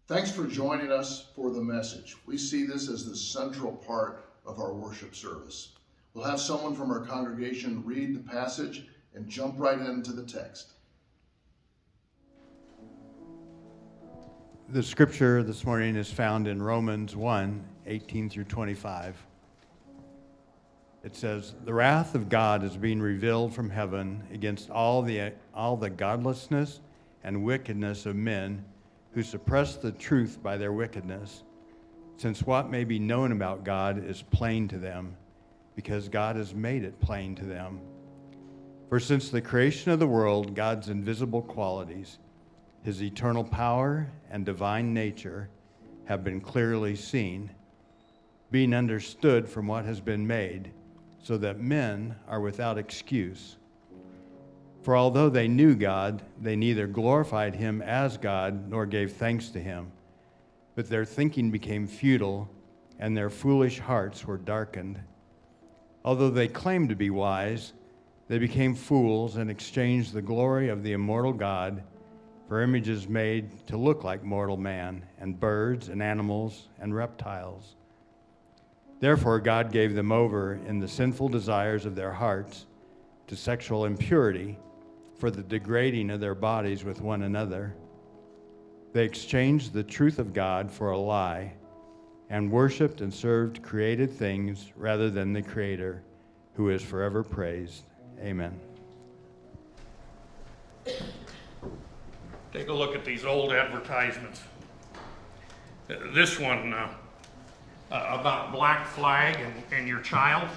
Thanks for joining us for the message. We see this as the central part of our worship service. We'll have someone from our congregation read the passage and jump right into the text. The scripture this morning is found in Romans 1:18 through 25. It says, "The wrath of God is being revealed from heaven against all the godlessness and wickedness of men who suppress the truth by their wickedness, since what may be known about God is plain to them, because God has made it plain to them. For since the creation of the world, God's invisible qualities, his eternal power and divine nature, have been clearly seen, being understood from what has been made, so that men are without excuse. For although they knew God, they neither glorified him as God nor gave thanks to him. But their thinking became futile, and their foolish hearts were darkened. Although they claimed to be wise, they became fools and exchanged the glory of the immortal God for images made to look like mortal man, and birds and animals and reptiles. Therefore God gave them over in the sinful desires of their hearts to sexual impurity, for the degrading of their bodies with one another. They exchanged the truth of God for a lie, and worshiped and served created things rather than the Creator, who is forever praised. Amen." Take a look at these old advertisements. This one about Black Flag and your child.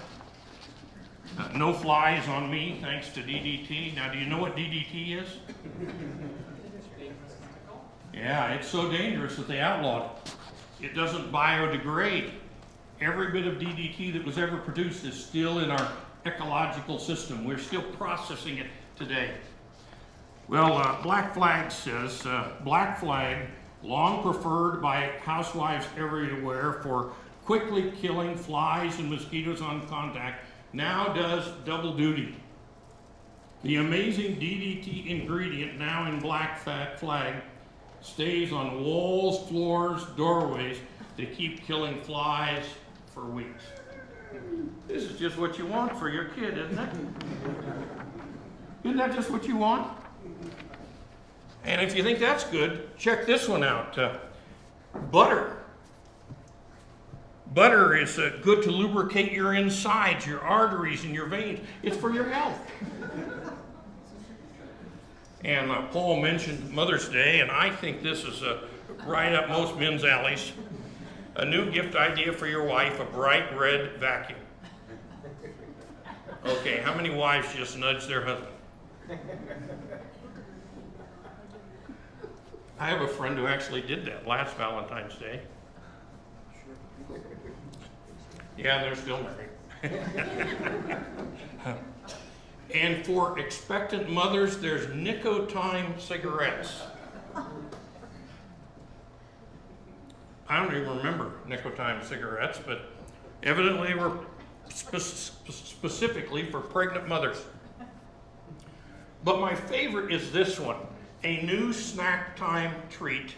No flies on me, thanks to DDT. Now, do you know what DDT is? Yeah, it's so dangerous that they outlawed it. It doesn't biodegrade. Every bit of DDT that was ever produced is still in our ecological system. We're still processing it today. Well, Black Flag says, Black Flag, long preferred by housewives everywhere for quickly killing flies and mosquitoes on contact, now does double duty. The amazing DDT ingredient now in Black Flag stays on walls, floors, doorways to keep killing flies for weeks. This is just what you want for your kid, isn't it? Isn't that just what you want? And if you think that's good, check this one out. Butter. Butter is good to lubricate your insides, your arteries, and your veins. It's for your health. And Paul mentioned Mother's Day, and I think this is right up most men's alleys. A new gift idea for your wife, a bright red vacuum. Okay, how many wives just nudge their husband? I have a friend who actually did that last Valentine's Day. Yeah, they're still married. And for expectant mothers, there's Nicotime cigarettes. I don't even remember Nicotime cigarettes, but evidently they were specifically for pregnant mothers. But my favorite is this one, a new snack time treat,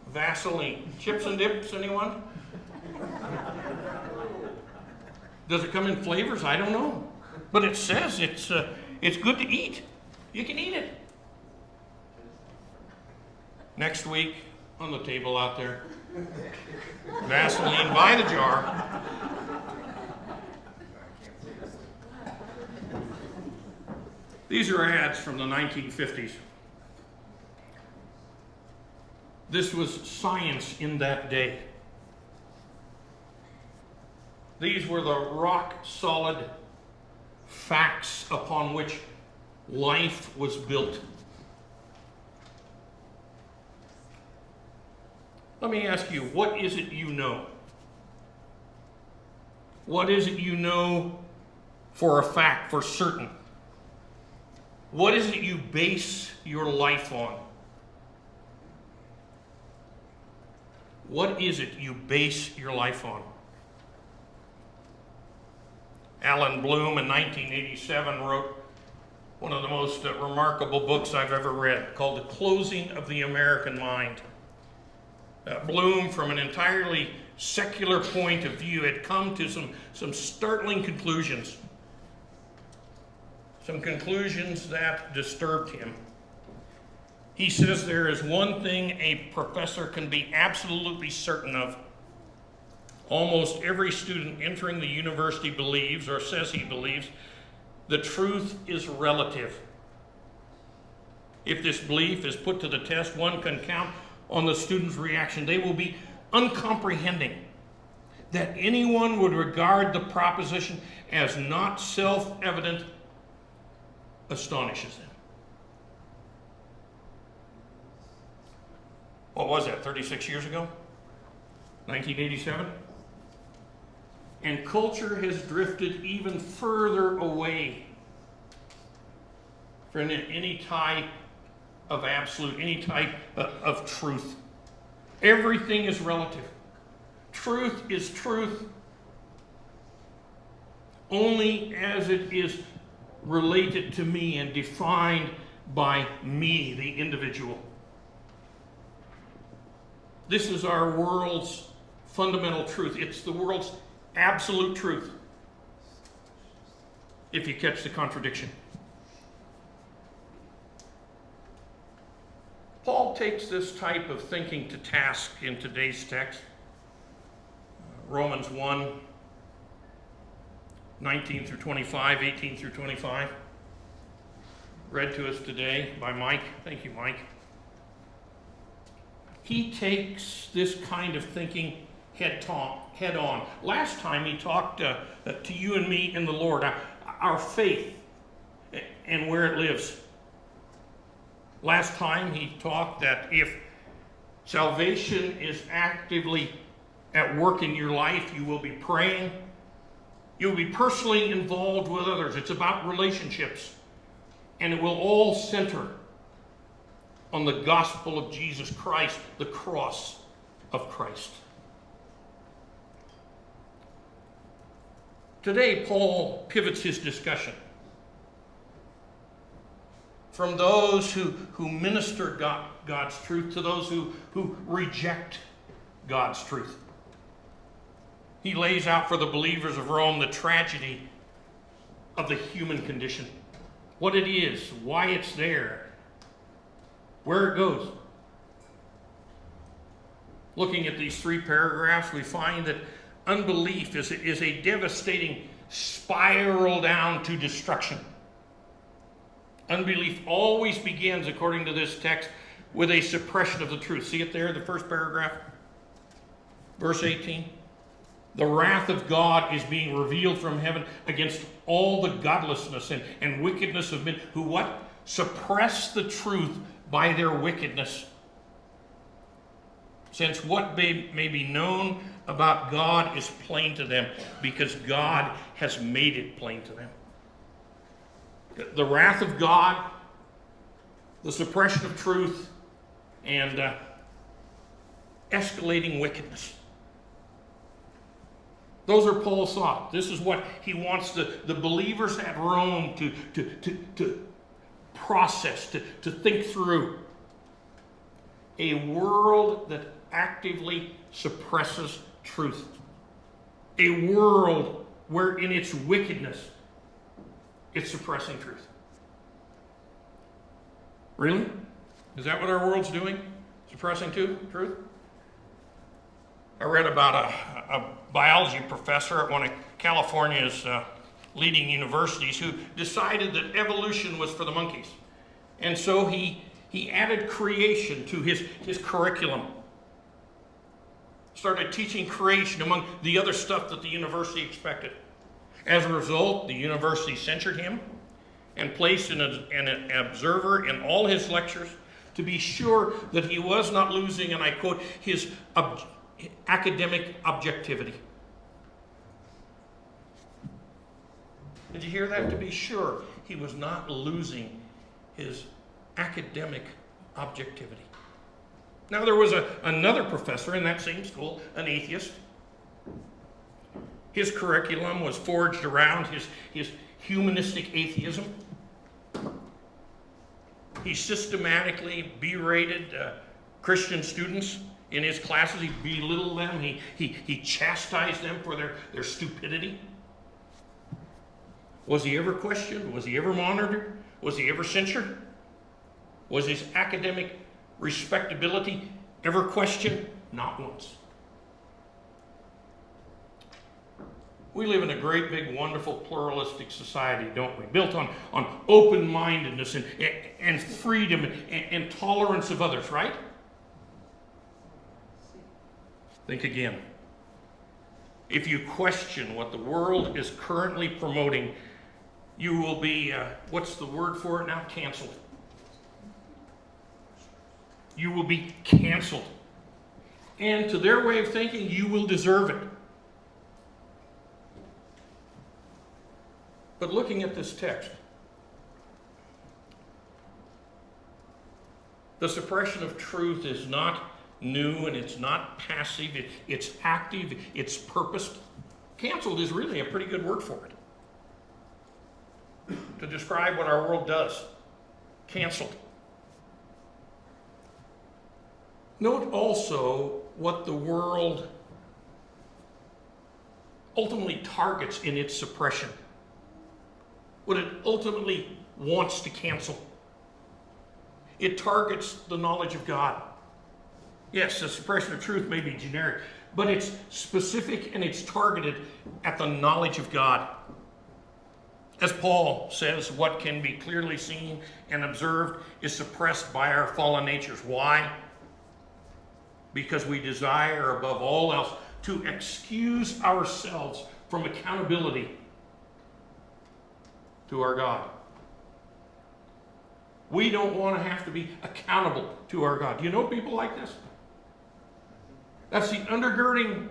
Vaseline. Chips and dips, anyone? Does it come in flavors? I don't know. But it says it's good to eat. You can eat it. Next week, on the table out there, Vaseline by the jar. These are ads from the 1950s. This was science in that day. These were the rock-solid facts upon which life was built. Let me ask you, what is it you know? What is it you know for a fact, for certain? What is it you base your life on? What is it you base your life on? Alan Bloom in 1987 wrote one of the most remarkable books I've ever read, called The Closing of the American Mind. Bloom, from an entirely secular point of view, had come to some startling conclusions. Some conclusions that disturbed him. He says there is one thing a professor can be absolutely certain of. Almost every student entering the university believes, or says he believes, the truth is relative. If this belief is put to the test, one can count on the student's reaction. They will be uncomprehending. That anyone would regard the proposition as not self-evident astonishes them. What was that, 36 years ago? 1987? And culture has drifted even further away from any type of absolute, any type of truth. Everything is relative. Truth is truth only as it is related to me and defined by me, the individual. This is our world's fundamental truth. It's the world's absolute truth, if you catch the contradiction. Paul takes this type of thinking to task in today's text. Romans 1, 19 through 25, 18 through 25. Read to us today by Mike. Thank you, Mike. He takes this kind of thinking head on. Last time he talked to you and me in the Lord, our faith and where it lives. Last time he talked that if salvation is actively at work in your life, you will be praying. You'll be personally involved with others. It's about relationships. And it will all center on the gospel of Jesus Christ, the cross of Christ. Today, Paul pivots his discussion from those who minister God's truth to those who reject God's truth. He lays out for the believers of Rome the tragedy of the human condition, what it is, why it's there, where it goes. Looking at these 3 paragraphs, we find that unbelief is a devastating spiral down to destruction. Unbelief always begins, according to this text, with a suppression of the truth. See it there, the first paragraph? Verse 18. The wrath of God is being revealed from heaven against all the godlessness and wickedness of men who what? Suppress the truth by their wickedness. Since what may be known about God is plain to them, because God has made it plain to them. The wrath of God, the suppression of truth, and escalating wickedness. Those are Paul's thoughts. This is what he wants the believers at Rome to process, to think through. A world that actively suppresses truth. A world where in its wickedness, it's suppressing truth. Really? Is that what our world's doing? Suppressing truth? I read about a biology professor at one of California's leading universities who decided that evolution was for the monkeys. And so he added creation to his curriculum. Started teaching creation among the other stuff that the university expected. As a result, the university censured him and placed an observer in all his lectures to be sure that he was not losing, and I quote, his academic objectivity. Did you hear that? To be sure he was not losing his academic objectivity. Now there was another professor in that same school, an atheist. His curriculum was forged around his humanistic atheism. He systematically berated Christian students in his classes. He belittled them. He chastised them for their stupidity. Was he ever questioned? Was he ever monitored? Was he ever censured? Was his academic respectability ever questioned? Not once. We live in a great, big, wonderful, pluralistic society, don't we? Built on open-mindedness and freedom and tolerance of others, right? Think again. If you question what the world is currently promoting, you will be, what's the word for it now? Canceled. You will be canceled. And to their way of thinking, you will deserve it. But looking at this text, the suppression of truth is not new and it's not passive. It's active. It's purposed. Canceled is really a pretty good word for it, to describe what our world does. Canceled. Note also what the world ultimately targets in its suppression. What it ultimately wants to cancel. It targets the knowledge of God. Yes, the suppression of truth may be generic, but it's specific and it's targeted at the knowledge of God. As Paul says, what can be clearly seen and observed is suppressed by our fallen natures. Why? Because we desire above all else to excuse ourselves from accountability to our God. We don't want to have to be accountable to our God. Do you know people like this? That's the undergirding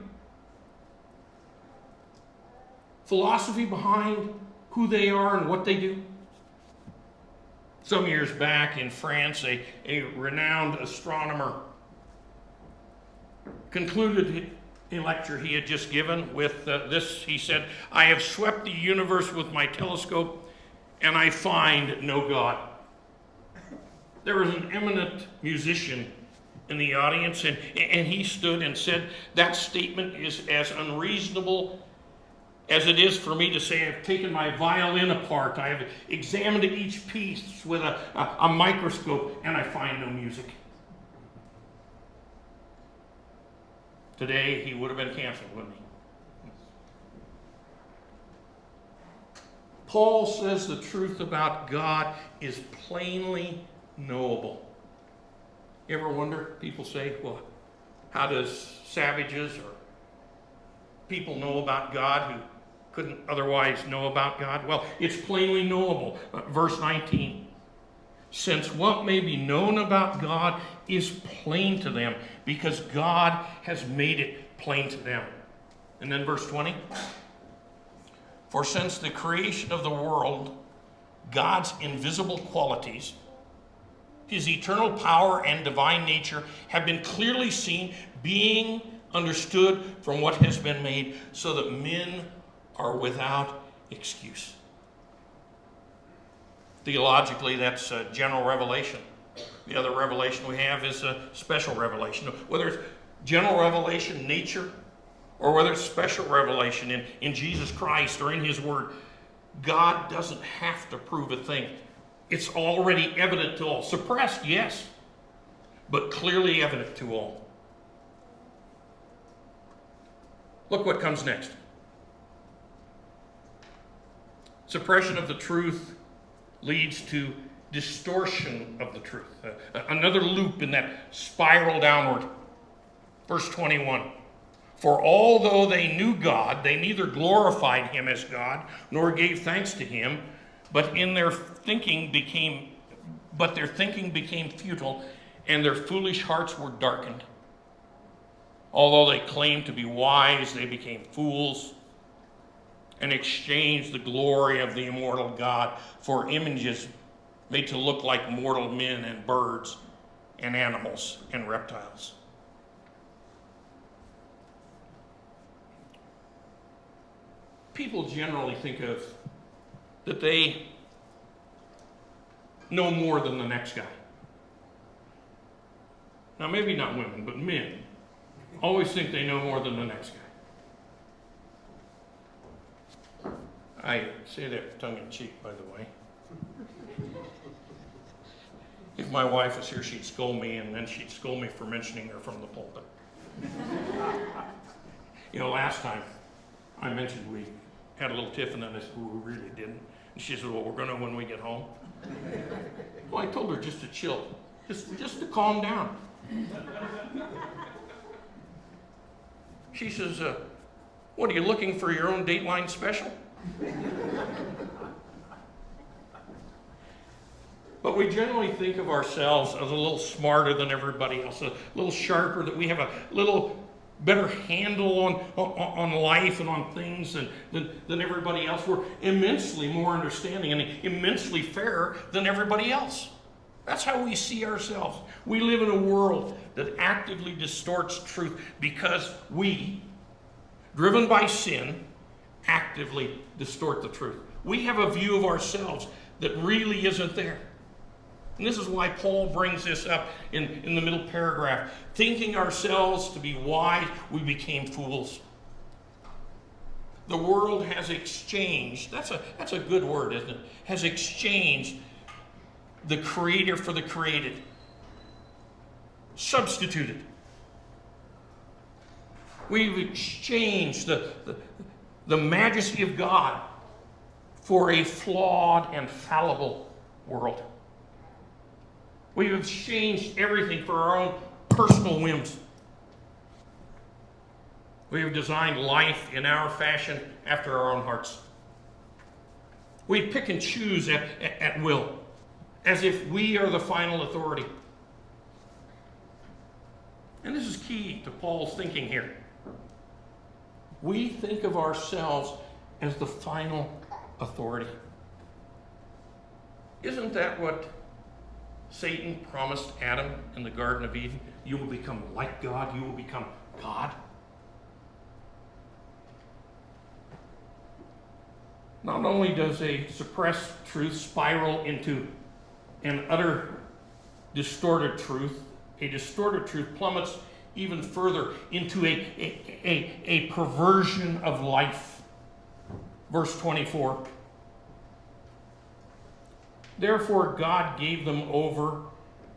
philosophy behind who they are and what they do. Some years back in France, a renowned astronomer concluded a lecture he had just given with this. He said, "I have swept the universe with my telescope and I find no God." There was an eminent musician in the audience, and he stood and said, "That statement is as unreasonable as it is for me to say I've taken my violin apart. I have examined each piece with a microscope and I find no music." Today, he would have been canceled, wouldn't he? Paul says the truth about God is plainly knowable. You ever wonder, people say, well, how does savages or people know about God who couldn't otherwise know about God? Well, it's plainly knowable. Verse 19. Since what may be known about God is plain to them, because God has made it plain to them. And then verse 20. For since the creation of the world, God's invisible qualities, his eternal power and divine nature have been clearly seen, being understood from what has been made, so that men are without excuse. Theologically, that's general revelation. The other revelation we have is a special revelation. Whether it's general revelation, nature, or whether it's special revelation in Jesus Christ or in his word, God doesn't have to prove a thing. It's already evident to all. Suppressed, yes, but clearly evident to all. Look what comes next. Suppression of the truth leads to distortion of the truth. Another loop in that spiral downward. Verse 21. For although they knew God, they neither glorified him as God, nor gave thanks to him, but their thinking became futile, and their foolish hearts were darkened. Although they claimed to be wise, they became fools, and exchanged the glory of the immortal God for images made to look like mortal men and birds and animals and reptiles. People generally think of that they know more than the next guy. Now, maybe not women, but men always think they know more than the next guy. I say that tongue in cheek, by the way. If my wife was here, she'd scold me, and then she'd scold me for mentioning her from the pulpit. You know, last time I mentioned we had a little tiff, and then I said, well, we really didn't. And she said, well, we're going to when we get home. Well, I told her just to chill, just to calm down. She says, what, are you looking for your own Dateline special? But we generally think of ourselves as a little smarter than everybody else, a little sharper, that we have a little better handle on life and on things than everybody else. We're immensely more understanding and immensely fairer than everybody else. That's how we see ourselves. We live in a world that actively distorts truth because we, driven by sin, actively distort the truth. We have a view of ourselves that really isn't there. And this is why Paul brings this up in the middle paragraph. Thinking ourselves to be wise, we became fools. The world has exchanged, that's a good word, isn't it? Has exchanged the creator for the created. Substituted. We've exchanged the majesty of God for a flawed and fallible world. We've exchanged everything for our own personal whims. We have designed life in our fashion after our own hearts. We pick and choose at will, as if we are the final authority. And this is key to Paul's thinking here. We think of ourselves as the final authority. Isn't that what Satan promised Adam in the Garden of Eden? You will become like God. You will become God. Not only does a suppressed truth spiral into an utter distorted truth, a distorted truth plummets even further into a perversion of life. Verse 24. Therefore, God gave them over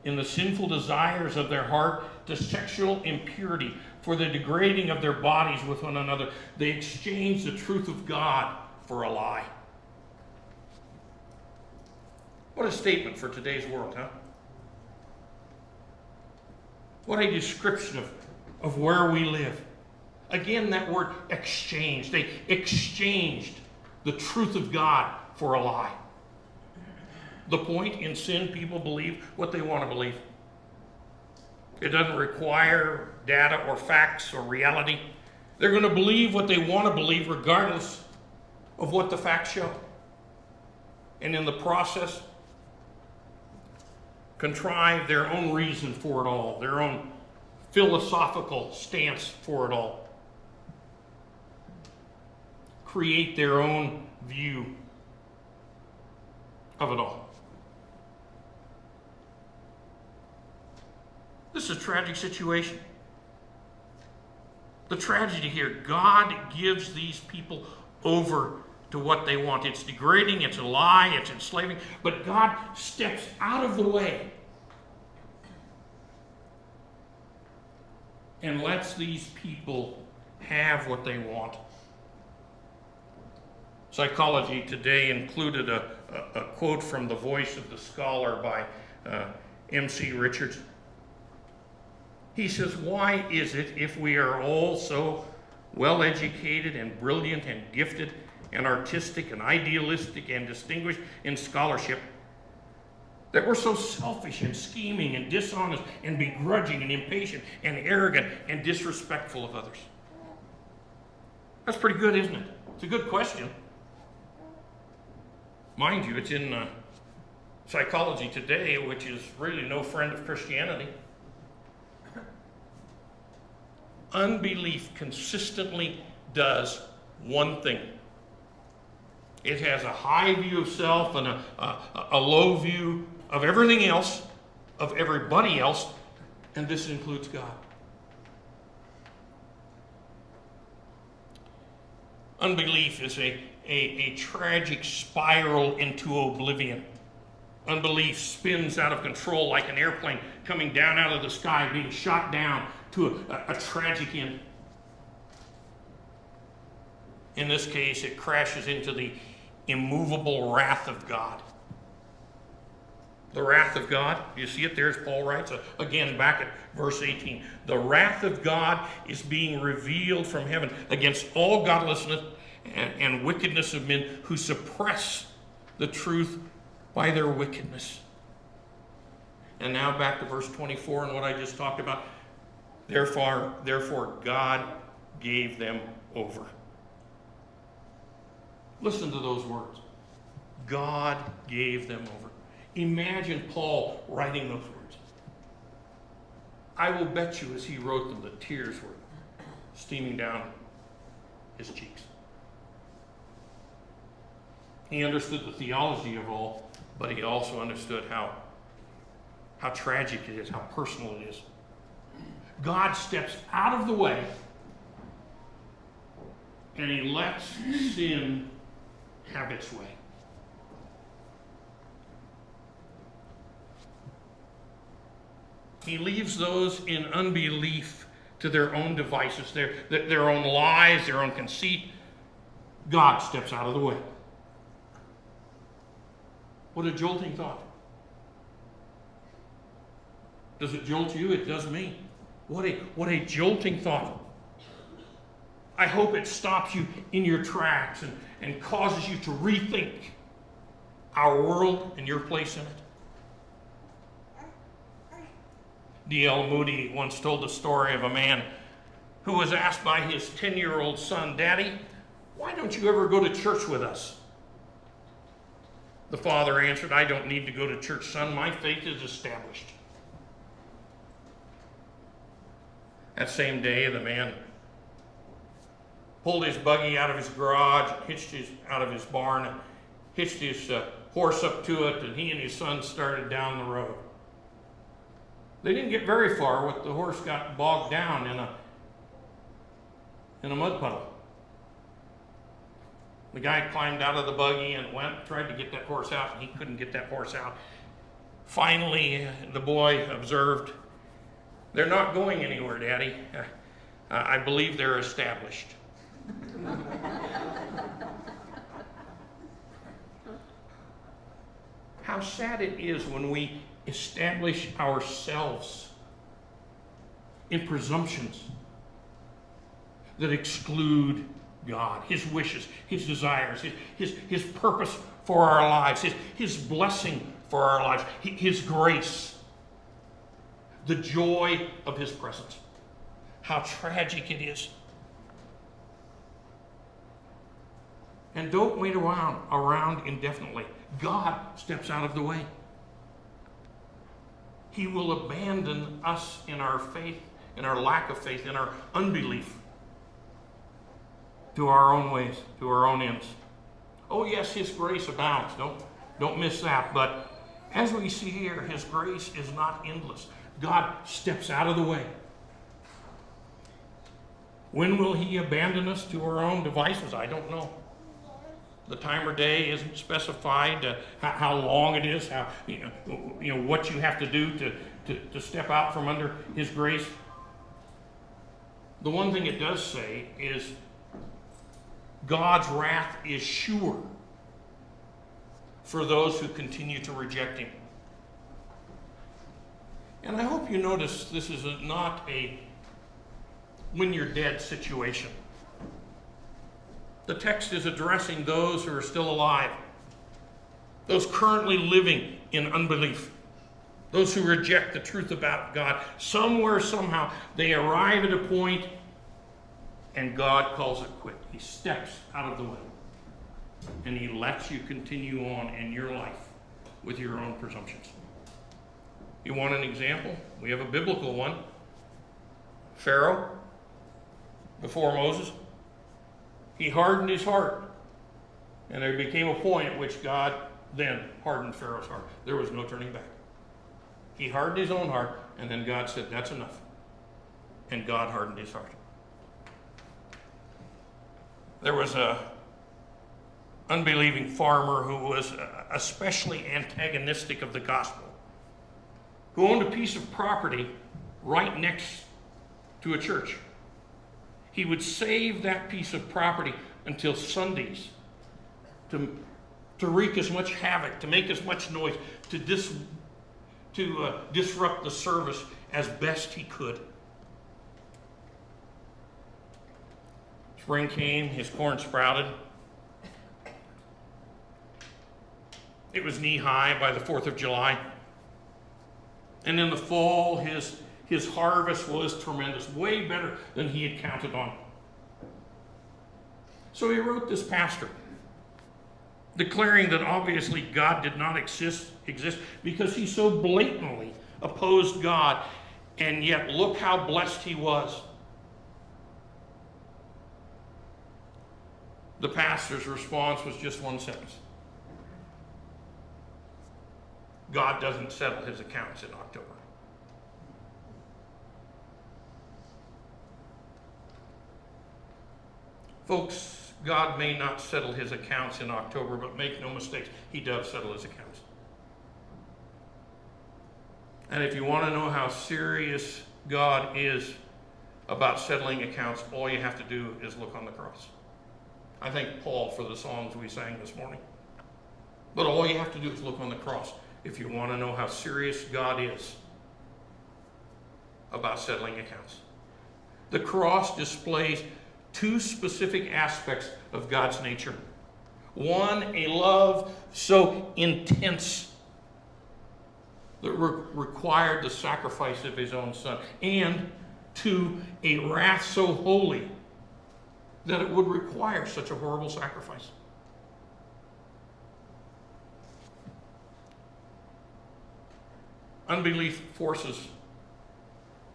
in the sinful desires of their heart to sexual impurity, for the degrading of their bodies with one another. They exchanged the truth of God for a lie. What a statement for today's world, huh? What a description of where we live. Again, that word exchange. They exchanged the truth of God for a lie. The point, in sin, people believe what they want to believe. It doesn't require data or facts or reality. They're going to believe what they want to believe regardless of what the facts show. And in the process, contrive their own reason for it all, their own philosophical stance for it all. Create their own view of it all. This is a tragic situation. The tragedy here, God gives these people over to what they want. It's degrading, it's a lie, it's enslaving, but God steps out of the way and lets these people have what they want. Psychology Today included a quote from The Voice of the Scholar by M.C. Richards. He says, why is it, if we are all so well educated and brilliant and gifted and artistic and idealistic and distinguished in scholarship, that we're so selfish and scheming and dishonest and begrudging and impatient and arrogant and disrespectful of others? That's pretty good, isn't it? It's a good question. Mind you, it's in Psychology Today, which is really no friend of Christianity. Unbelief consistently does one thing. It has a high view of self and a low view of everything else, of everybody else, and this includes God. Unbelief is a tragic spiral into oblivion. Unbelief spins out of control like an airplane coming down out of the sky, being shot down to a tragic end. In this case, it crashes into the immovable wrath of God. The wrath of God, you see it there as Paul writes, again back at verse 18. The wrath of God is being revealed from heaven against all godlessness and wickedness of men who suppress the truth by their wickedness. And now back to verse 24 and what I just talked about. Therefore God gave them over. Listen to those words. God gave them over. Imagine Paul writing those words. I will bet you as he wrote them, the tears were steaming down his cheeks. He understood the theology of all, but he also understood how tragic it is, how personal it is. God steps out of the way and he lets sin have its way. He leaves those in unbelief to their own devices, their own lies, their own conceit. God steps out of the way. What a jolting thought. Does it jolt you? It does me. What a jolting thought. I hope it stops you in your tracks and causes you to rethink our world and your place in it. D.L. Moody once told the story of a man who was asked by his 10-year-old son, Daddy, why don't you ever go to church with us? The father answered, I don't need to go to church, son. My faith is established. That same day, the man pulled his buggy out of his garage, out of his barn, and hitched his horse up to it, and he and his son started down the road. They didn't get very far when the horse got bogged down in a mud puddle. The guy climbed out of the buggy and tried to get that horse out, and he couldn't get that horse out. Finally, the boy observed, they're not going anywhere, Daddy. I believe they're established. How sad it is when we establish ourselves in presumptions that exclude God, his wishes, his desires, his purpose for our lives, his blessing for our lives, his grace, the joy of his presence. How tragic it is. And don't wait around indefinitely. God steps out of the way. He will abandon us in our faith, in our lack of faith, in our unbelief, to our own ways, to our own ends. Oh yes, his grace abounds. Don't miss that. But as we see here, his grace is not endless. God steps out of the way. When will he abandon us to our own devices? I don't know. The time or day isn't specified. How long it is, how what you have to do to step out from under his grace. The one thing it does say is God's wrath is sure for those who continue to reject him. And I hope you notice this is not a when you're dead situation. The text is addressing those who are still alive, those currently living in unbelief, those who reject the truth about God. Somewhere, somehow, they arrive at a point and God calls it quit. He steps out of the way and he lets you continue on in your life with your own presumptions. You want an example? We have a biblical one. Pharaoh, before Moses, he hardened his heart. And there became a point at which God then hardened Pharaoh's heart. There was no turning back. He hardened his own heart, and then God said, that's enough. And God hardened his heart. there was a unbelieving farmer who was especially antagonistic of the gospel, who owned a piece of property right next to a church. He would save that piece of property until Sundays to wreak as much havoc, to make as much noise, to disrupt the service as best he could. Spring came, his corn sprouted. It was knee-high by the 4th of July. And in the fall, his harvest was tremendous, way better than he had counted on. So he wrote this pastor, declaring that obviously God did not exist because he so blatantly opposed God, and yet look how blessed he was. The pastor's response was just one sentence. God doesn't settle his accounts in October. Folks, God may not settle his accounts in October, but make no mistakes, he does settle his accounts. And if you want to know how serious God is about settling accounts, all you have to do is look on the cross. I thank Paul for the songs we sang this morning. But all you have to do is look on the cross if you want to know how serious God is about settling accounts. The cross displays two specific aspects of God's nature. One, a love so intense that required the sacrifice of his own son. And two, a wrath so holy that it would require such a horrible sacrifice. Unbelief forces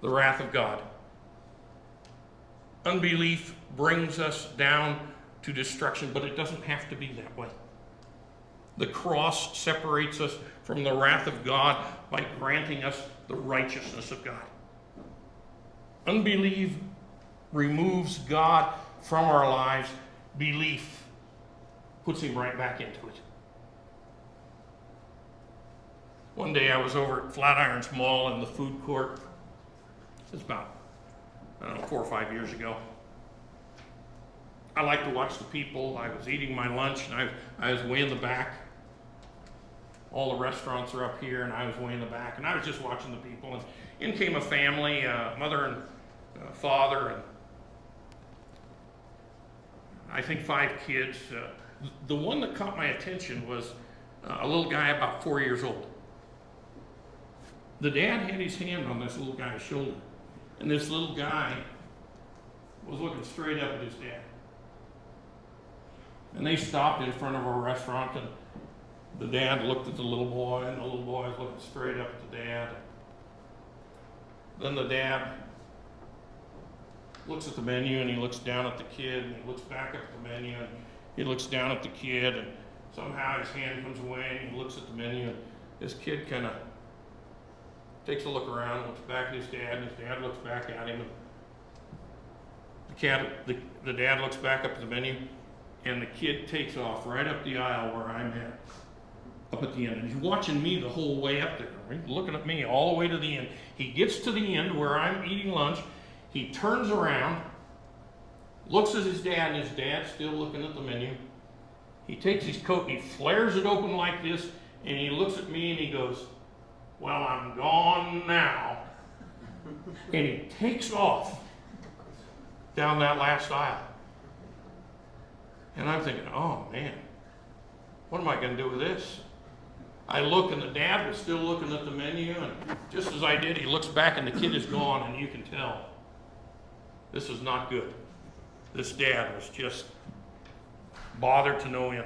the wrath of God. Unbelief brings us down to destruction, but it doesn't have to be that way. The cross separates us from the wrath of God by granting us the righteousness of God. Unbelief removes God from our lives. Belief puts him right back into it. One day I was over at Flatirons Mall in the food court. It was about, 4 or 5 years ago. I like to watch the people. I was eating my lunch and I was way in the back. All the restaurants are up here and I was way in the back and I was just watching the people. And in came a family, mother and father, and I think 5 kids. The one that caught my attention was a little guy about 4 years old. The dad had his hand on this little guy's shoulder, and this little guy was looking straight up at his dad. And they stopped in front of our restaurant, and the dad looked at the little boy, and the little boy was looking straight up at the dad. Then the dad looks at the menu, and he looks down at the kid, and he looks back up at the menu, and he looks down at the kid, and somehow his hand comes away, and he looks at the menu, and this kid kind of takes a look around, looks back at his dad, and his dad looks back at him. The dad looks back up at the menu, and the kid takes off right up the aisle where I'm at, up at the end. And he's watching me the whole way up there, right? Looking at me all the way to the end. He gets to the end where I'm eating lunch. He turns around, looks at his dad, and his dad's still looking at the menu. He takes his coat and he flares it open like this, and he looks at me and he goes, "Well, I'm gone now." And he takes off down that last aisle. And I'm thinking, oh man, what am I going to do with this? I look and the dad was still looking at the menu, and just as I did, he looks back and the kid is gone, and you can tell this is not good. This dad was just bothered to no end.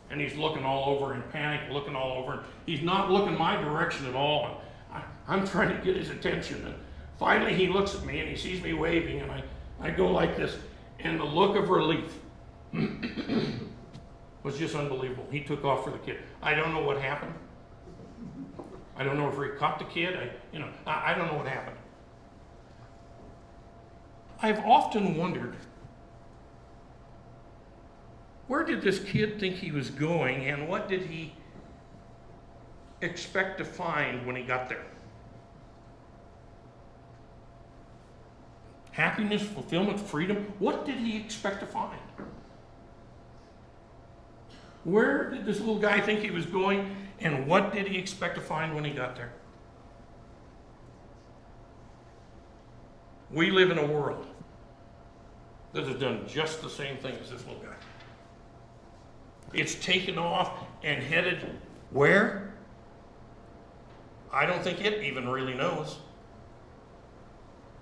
And he's looking all over in panic, looking all over. And he's not looking my direction at all. And I'm trying to get his attention. And finally he looks at me and he sees me waving, and I go like this. And the look of relief was just unbelievable. He took off for the kid. I don't know what happened. I don't know if he caught the kid. I don't know what happened. I've often wondered Where did this kid think he was going, and what did he expect to find when he got there? Happiness, fulfillment, freedom. What did he expect to find? Where did this little guy think he was going, and what did he expect to find when he got there? We live in a world that has done just the same thing as this little guy. It's taken off and headed where? I don't think it even really knows.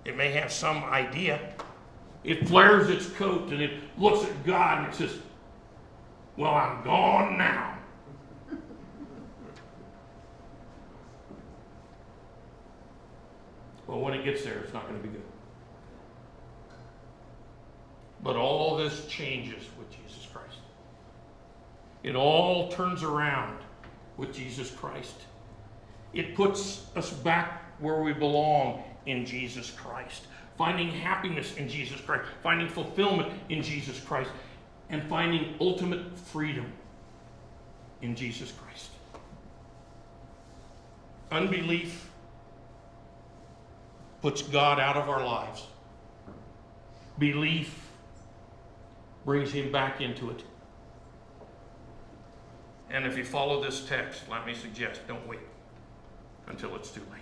It may have some idea. It flares its coat and it looks at God and it says, well, I'm gone now. Well, when it gets there, it's not going to be good. But all this changes with Jesus Christ. It all turns around with Jesus Christ. It puts us back where we belong in Jesus Christ. Finding happiness in Jesus Christ. Finding fulfillment in Jesus Christ. And finding ultimate freedom in Jesus Christ. Unbelief puts God out of our lives. Belief brings him back into it. And if you follow this text, let me suggest, don't wait until it's too late.